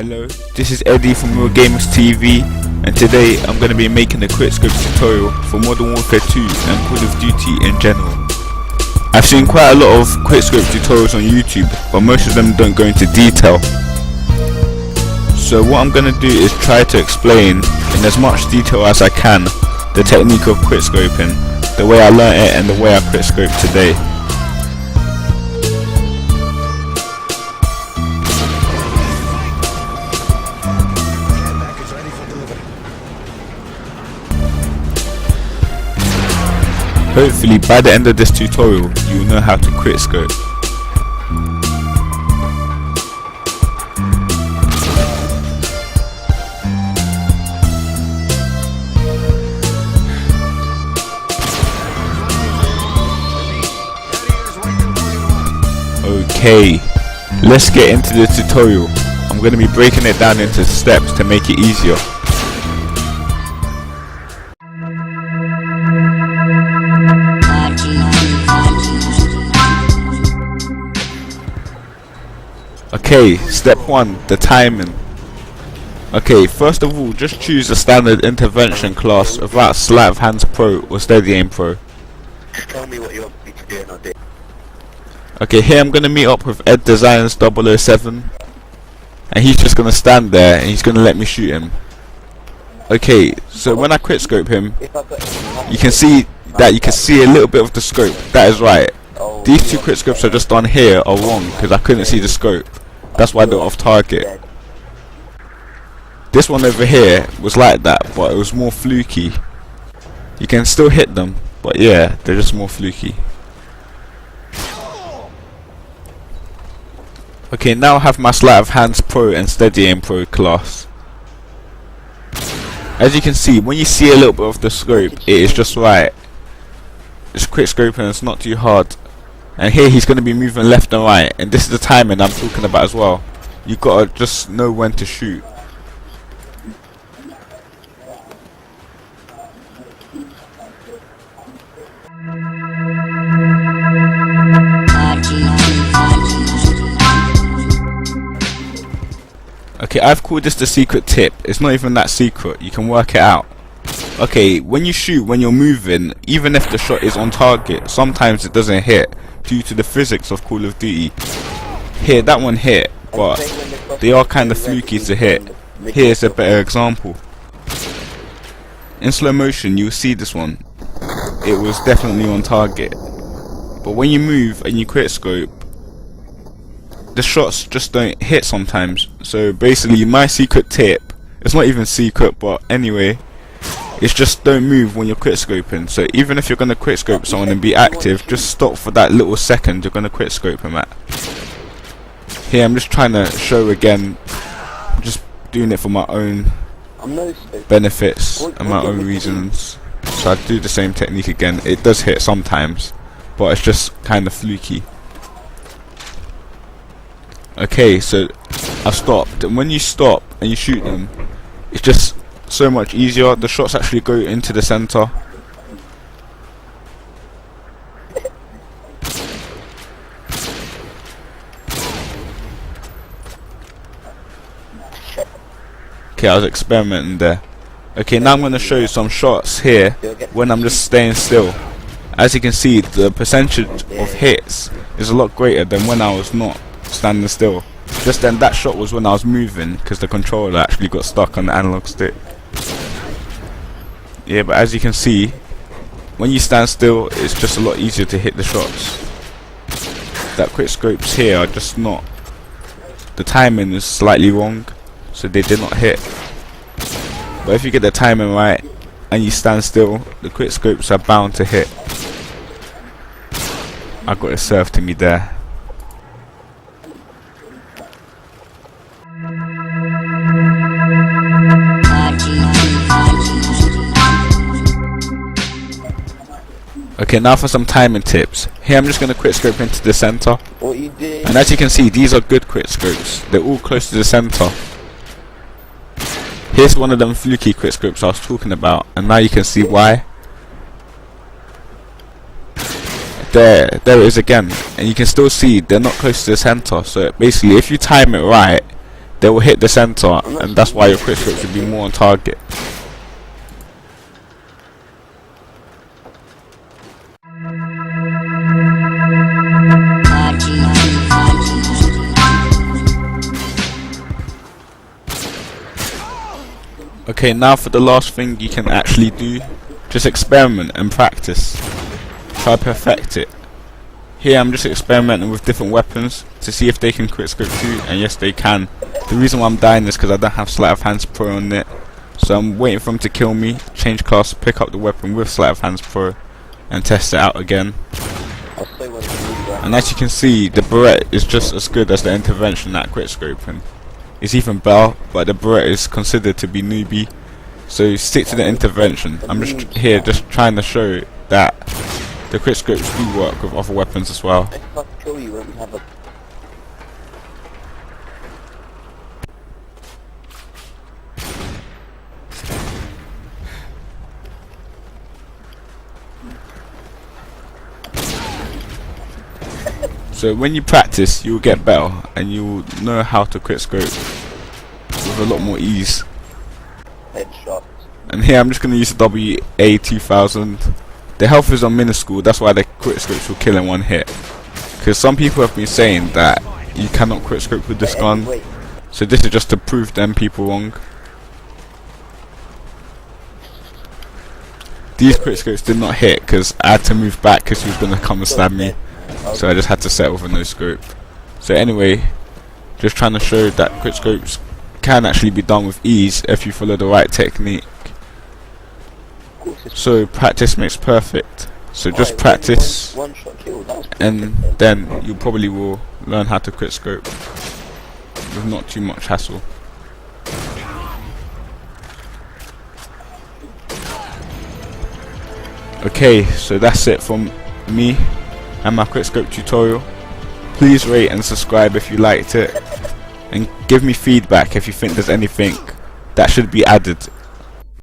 Hello, this is Eddie from Real Gamers TV, and today I'm going to be making a quickscope tutorial for Modern Warfare 2 and Call of Duty in general. I've seen quite a lot of quickscope tutorials on YouTube, but most of them don't go into detail. So what I'm going to do is try to explain in as much detail as I can the technique of quickscoping, the way I learnt it and the way I quickscope today. Hopefully by the end of this tutorial you will know how to quickscope. Okay, let's get into the tutorial. I'm going to be breaking it down into steps to make it easier. Okay, step 1, the timing. Okay, first of all, just choose a standard intervention class without sleight of hands pro or steady aim pro. Just tell me what you want me to do and I'll do it. Okay, here I'm going to meet up with Ed Designs 007, and he's just going to stand there and he's going to let me shoot him. Okay, so when I quickscope him, you can see a little bit of the scope. That is right. These two quickscopes I just done here are wrong because I couldn't see the scope. That's why they're off target. This one over here was like that, but it was more fluky. You can still hit them, but yeah, they're just more fluky. Okay, now I have my sleight of hands pro and steady aim pro class. As you can see, when you see a little bit of the scope, it is just right. It's quick scoping, it's not too hard. And here he's going to be moving left and right, and this is the timing I'm talking about as well. You gotta just know when to shoot. Okay, I've called this the secret tip. It's not even that secret, you can work it out. Okay, when you shoot when you're moving, even if the shot is on target, sometimes it doesn't hit due to the physics of Call of Duty. Here, that one hit, but they are kind of fluky to hit. Here's a better example. In slow motion you'll see this one. It was definitely on target. But when you move and you quickscope, the shots just don't hit sometimes. So basically my secret tip, it's not even secret, but anyway, it's just don't move when you're quickscoping. So even if you're going to quickscope someone and be active, just stop for that little second you're going to quickscope him at. Here I'm just trying to show again, I'm just doing it for my own benefits and my own reasons. So I do the same technique again. It does hit sometimes, but it's just kind of fluky. Okay, so I've stopped, and when you stop and you shoot them, it's just so much easier. The shots actually go into the center. Okay, I was experimenting there. Okay, now I'm going to show you some shots here when I'm just staying still. As you can see, the percentage of hits is a lot greater than when I was not standing still. Just then, that shot was when I was moving because the controller actually got stuck on the analog stick. Yeah, but as you can see, when you stand still, it's just a lot easier to hit the shots. That quick scopes here are just not, the timing is slightly wrong, so they did not hit. But if you get the timing right and you stand still, the quick scopes are bound to hit. I got it served to me there. Okay, now for some timing tips. Here I'm just going to quickscope into the center. And as you can see, these are good quickscopes. They're all close to the center. Here's one of them fluky quickscopes I was talking about, and now you can see why. There it is again, and you can still see they're not close to the center. So basically, if you time it right, they will hit the center, and that's why your quick scope should be more on target. Okay, now for the last thing you can actually do, just experiment and practice. Try perfect it. Here I'm just experimenting with different weapons to see if they can quick scope too, and yes they can. The reason why I'm dying is because I don't have sleight of hands pro on it, so I'm waiting for him to kill me, change class, pick up the weapon with sleight of hands pro, and test it out again. And as you can see, the Barrette is just as good as the intervention at quick scoping. It's even better, but the Barrette is considered to be newbie, so stick to the intervention. I'm just here just trying to show that the quick scopes do work with other weapons as well. So when you practice, you'll get better and you'll know how to quick scope with a lot more ease. Headshot. And here I'm just going to use the WA2000. The health is on minuscule, that's why the quick scopes will kill in one hit. Because some people have been saying that you cannot quick scope with this gun, so this is just to prove them people wrong. These quick scopes did not hit because I had to move back because he was going to come and stab me. So I just had to settle for no scope. So anyway, just trying to show that quick scopes can actually be done with ease if you follow the right technique. So practice makes perfect. So just practice, and then you probably will learn how to quick scope with not too much hassle. Okay, so that's it from me and my quick scope tutorial. Please rate and subscribe if you liked it, and give me feedback if you think there's anything that should be added